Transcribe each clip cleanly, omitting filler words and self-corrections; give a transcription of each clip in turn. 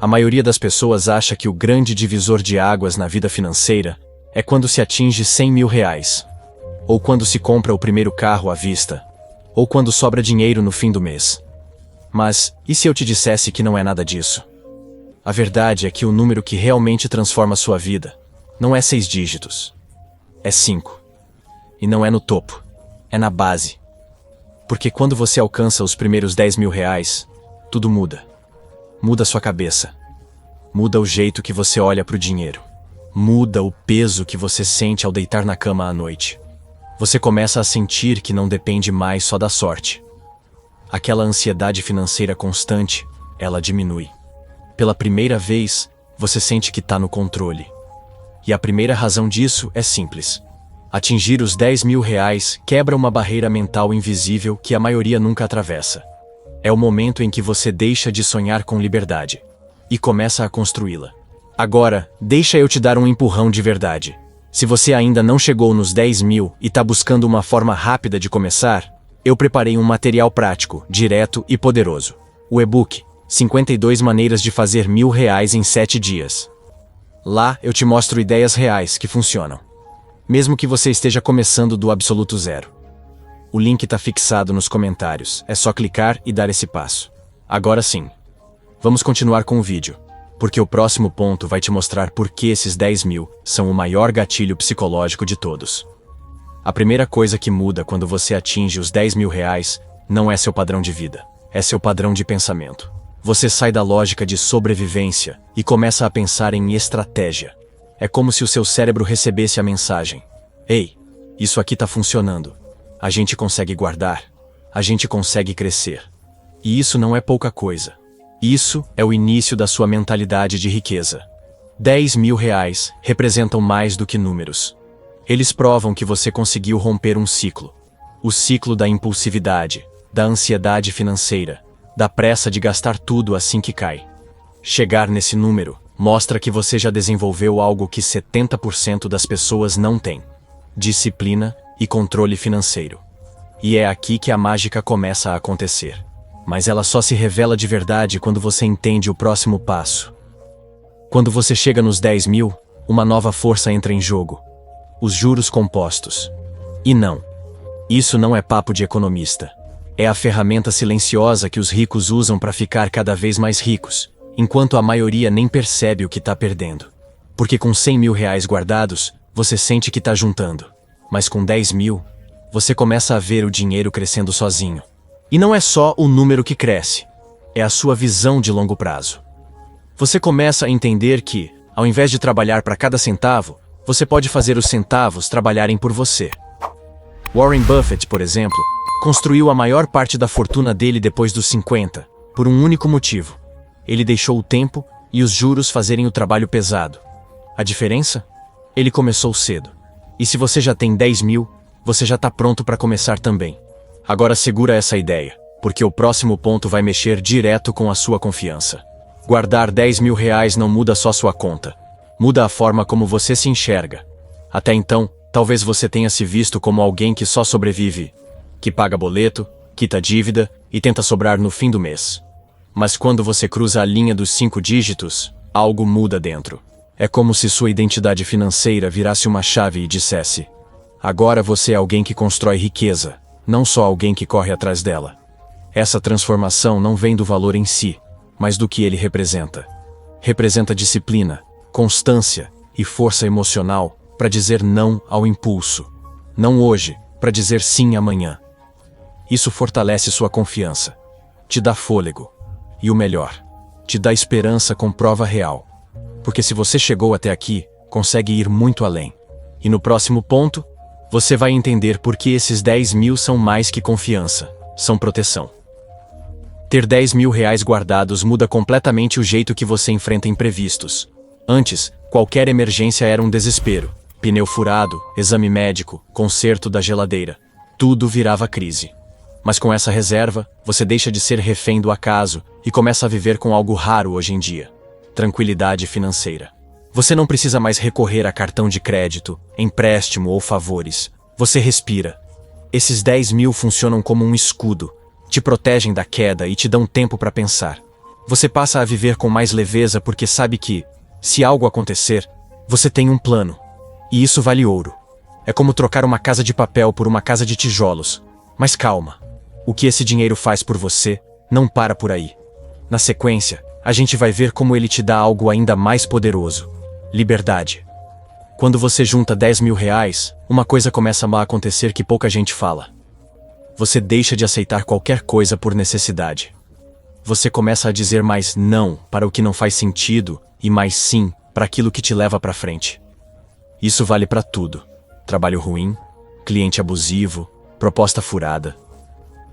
A maioria das pessoas acha que o grande divisor de águas na vida financeira é quando se atinge 100 mil reais, ou quando se compra o primeiro carro à vista, ou quando sobra dinheiro no fim do mês. Mas, e se eu te dissesse que não é nada disso? A verdade é que o número que realmente transforma sua vida não é 6 dígitos, é 5. E não é no topo, é na base. Porque quando você alcança os primeiros 10 mil reais, tudo muda. Muda sua cabeça. Muda o jeito que você olha para o dinheiro. Muda o peso que você sente ao deitar na cama à noite. Você começa a sentir que não depende mais só da sorte. Aquela ansiedade financeira constante, ela diminui. Pela primeira vez, você sente que está no controle. E a primeira razão disso é simples. Atingir os 10 mil reais quebra uma barreira mental invisível que a maioria nunca atravessa. É o momento em que você deixa de sonhar com liberdade e começa a construí-la. Agora, deixa eu te dar um empurrão de verdade. Se você ainda não chegou nos 10 mil e está buscando uma forma rápida de começar, eu preparei um material prático, direto e poderoso. O e-book 52 maneiras de fazer R$ 1.000 em 7 dias. Lá eu te mostro ideias reais que funcionam, mesmo que você esteja começando do absoluto zero. O link está fixado nos comentários, é só clicar e dar esse passo. Agora sim, vamos continuar com o vídeo, porque o próximo ponto vai te mostrar por que esses 10 mil são o maior gatilho psicológico de todos. A primeira coisa que muda quando você atinge os 10 mil reais não é seu padrão de vida, é seu padrão de pensamento. Você sai da lógica de sobrevivência e começa a pensar em estratégia. É como se o seu cérebro recebesse a mensagem: ei, isso aqui está funcionando. A gente consegue guardar, a gente consegue crescer. E isso não é pouca coisa. Isso é o início da sua mentalidade de riqueza. 10 mil reais representam mais do que números. Eles provam que você conseguiu romper um ciclo. O ciclo da impulsividade, da ansiedade financeira, da pressa de gastar tudo assim que cai. Chegar nesse número mostra que você já desenvolveu algo que 70% das pessoas não têm: disciplina e controle financeiro. E é aqui que a mágica começa a acontecer. Mas ela só se revela de verdade quando você entende o próximo passo. Quando você chega nos 10 mil, uma nova força entra em jogo: os juros compostos. E não, isso não é papo de economista. É a ferramenta silenciosa que os ricos usam para ficar cada vez mais ricos, enquanto a maioria nem percebe o que está perdendo. Porque com 100 mil reais guardados, você sente que está juntando. Mas com 10 mil, você começa a ver o dinheiro crescendo sozinho. E não é só o número que cresce, é a sua visão de longo prazo. Você começa a entender que, ao invés de trabalhar para cada centavo, você pode fazer os centavos trabalharem por você. Warren Buffett, por exemplo, construiu a maior parte da fortuna dele depois dos 50, por um único motivo: ele deixou o tempo e os juros fazerem o trabalho pesado. A diferença? Ele começou cedo. E se você já tem 10 mil, você já está pronto para começar também. Agora segura essa ideia, porque o próximo ponto vai mexer direto com a sua confiança. Guardar 10 mil reais não muda só sua conta, muda a forma como você se enxerga. Até então, talvez você tenha se visto como alguém que só sobrevive, que paga boleto, quita dívida e tenta sobrar no fim do mês. Mas quando você cruza a linha dos 5 dígitos, algo muda dentro. É como se sua identidade financeira virasse uma chave e dissesse: agora você é alguém que constrói riqueza, não só alguém que corre atrás dela. Essa transformação não vem do valor em si, mas do que ele representa. Representa disciplina, constância e força emocional para dizer não ao impulso. Não hoje, para dizer sim amanhã. Isso fortalece sua confiança, te dá fôlego e, o melhor, te dá esperança com prova real. Porque se você chegou até aqui, consegue ir muito além. E no próximo ponto, você vai entender por que esses 10 mil são mais que confiança, são proteção. Ter 10 mil reais guardados muda completamente o jeito que você enfrenta imprevistos. Antes, qualquer emergência era um desespero. Pneu furado, exame médico, conserto da geladeira. Tudo virava crise. Mas com essa reserva, você deixa de ser refém do acaso e começa a viver com algo raro hoje em dia: tranquilidade financeira. Você não precisa mais recorrer a cartão de crédito, empréstimo ou favores. Você respira. Esses 10 mil funcionam como um escudo, te protegem da queda e te dão tempo para pensar. Você passa a viver com mais leveza porque sabe que, se algo acontecer, você tem um plano. E isso vale ouro. É como trocar uma casa de papel por uma casa de tijolos. Mas calma. O que esse dinheiro faz por você não para por aí. Na sequência, a gente vai ver como ele te dá algo ainda mais poderoso: liberdade. Quando você junta 10 mil reais, uma coisa começa a acontecer que pouca gente fala. Você deixa de aceitar qualquer coisa por necessidade. Você começa a dizer mais não para o que não faz sentido e mais sim para aquilo que te leva para frente. Isso vale para tudo: trabalho ruim, cliente abusivo, proposta furada.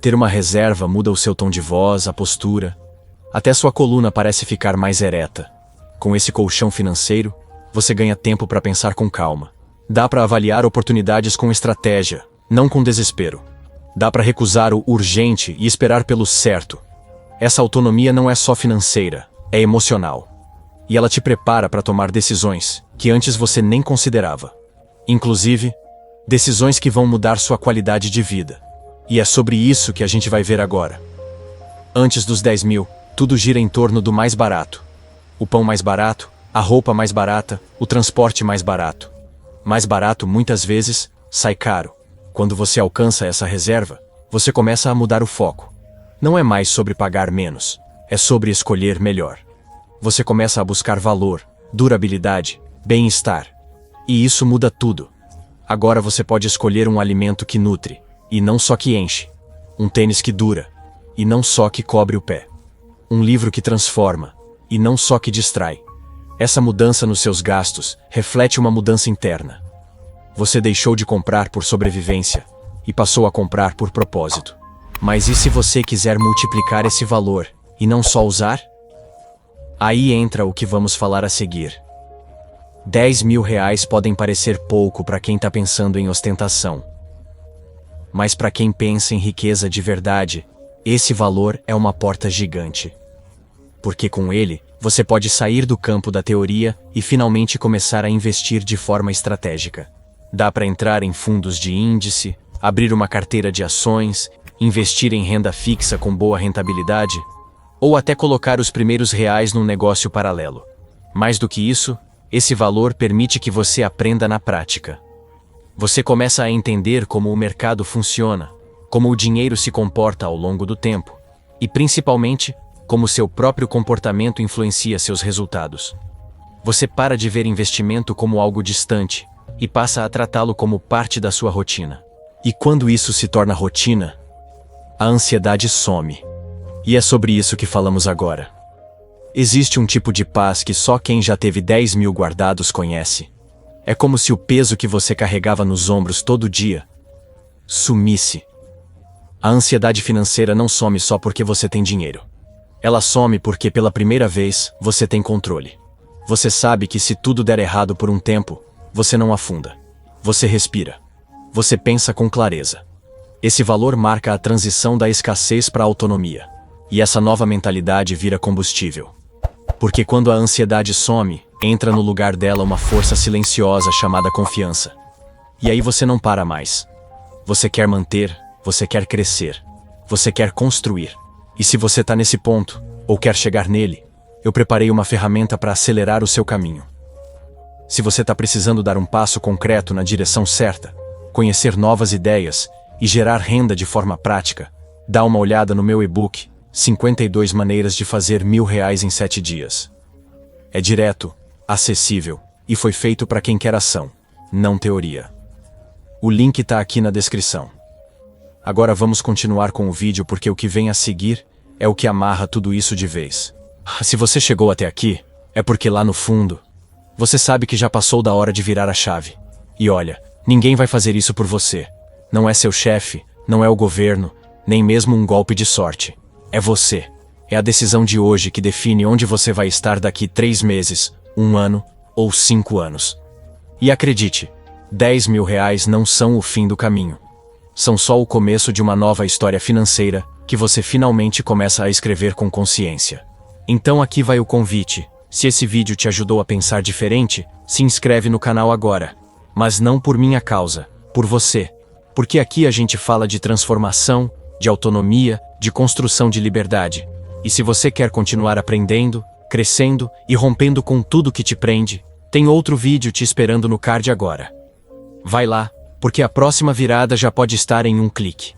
Ter uma reserva muda o seu tom de voz, a postura. Até sua coluna parece ficar mais ereta. Com esse colchão financeiro, você ganha tempo para pensar com calma. Dá para avaliar oportunidades com estratégia, não com desespero. Dá para recusar o urgente e esperar pelo certo. Essa autonomia não é só financeira, é emocional. E ela te prepara para tomar decisões que antes você nem considerava. Inclusive, decisões que vão mudar sua qualidade de vida. E é sobre isso que a gente vai ver agora. Antes dos 10 mil, tudo gira em torno do mais barato. O pão mais barato, a roupa mais barata, o transporte mais barato. Mais barato, muitas vezes, sai caro. Quando você alcança essa reserva, você começa a mudar o foco. Não é mais sobre pagar menos, é sobre escolher melhor. Você começa a buscar valor, durabilidade, bem-estar. E isso muda tudo. Agora você pode escolher um alimento que nutre, e não só que enche. Um tênis que dura, e não só que cobre o pé. Um livro que transforma, e não só que distrai. Essa mudança nos seus gastos reflete uma mudança interna. Você deixou de comprar por sobrevivência e passou a comprar por propósito. Mas e se você quiser multiplicar esse valor e não só usar? Aí entra o que vamos falar a seguir. 10 mil reais podem parecer pouco para quem está pensando em ostentação. Mas para quem pensa em riqueza de verdade, esse valor é uma porta gigante. Porque com ele, você pode sair do campo da teoria e finalmente começar a investir de forma estratégica. Dá para entrar em fundos de índice, abrir uma carteira de ações, investir em renda fixa com boa rentabilidade, ou até colocar os primeiros reais num negócio paralelo. Mais do que isso, esse valor permite que você aprenda na prática. Você começa a entender como o mercado funciona, como o dinheiro se comporta ao longo do tempo, e principalmente, como seu próprio comportamento influencia seus resultados. Você para de ver investimento como algo distante e passa a tratá-lo como parte da sua rotina. E quando isso se torna rotina, a ansiedade some. E é sobre isso que falamos agora. Existe um tipo de paz que só quem já teve 10 mil guardados conhece. É como se o peso que você carregava nos ombros todo dia sumisse. A ansiedade financeira não some só porque você tem dinheiro. Ela some porque pela primeira vez você tem controle. Você sabe que se tudo der errado por um tempo, você não afunda. Você respira. Você pensa com clareza. Esse valor marca a transição da escassez para a autonomia. E essa nova mentalidade vira combustível. Porque quando a ansiedade some, entra no lugar dela uma força silenciosa chamada confiança. E aí você não para mais. Você quer manter, você quer crescer, você quer construir. E se você está nesse ponto, ou quer chegar nele, eu preparei uma ferramenta para acelerar o seu caminho. Se você está precisando dar um passo concreto na direção certa, conhecer novas ideias e gerar renda de forma prática, dá uma olhada no meu e-book 52 maneiras de fazer R$1.000 em 7 dias. É direto, acessível e foi feito para quem quer ação, não teoria. O link está aqui na descrição. Agora vamos continuar com o vídeo porque o que vem a seguir é o que amarra tudo isso de vez. Se você chegou até aqui, é porque lá no fundo, você sabe que já passou da hora de virar a chave. E olha, ninguém vai fazer isso por você. Não é seu chefe, não é o governo, nem mesmo um golpe de sorte. É você. É a decisão de hoje que define onde você vai estar daqui 3 meses, 1 ano ou 5 anos. E acredite, R$10.000 não são o fim do caminho. São só o começo de uma nova história financeira que você finalmente começa a escrever com consciência. Então aqui vai o convite. Se esse vídeo te ajudou a pensar diferente, se inscreve no canal agora. Mas não por minha causa, por você. Porque aqui a gente fala de transformação, de autonomia, de construção de liberdade. E se você quer continuar aprendendo, crescendo e rompendo com tudo que te prende, tem outro vídeo te esperando no card agora. Vai lá, porque a próxima virada já pode estar em um clique.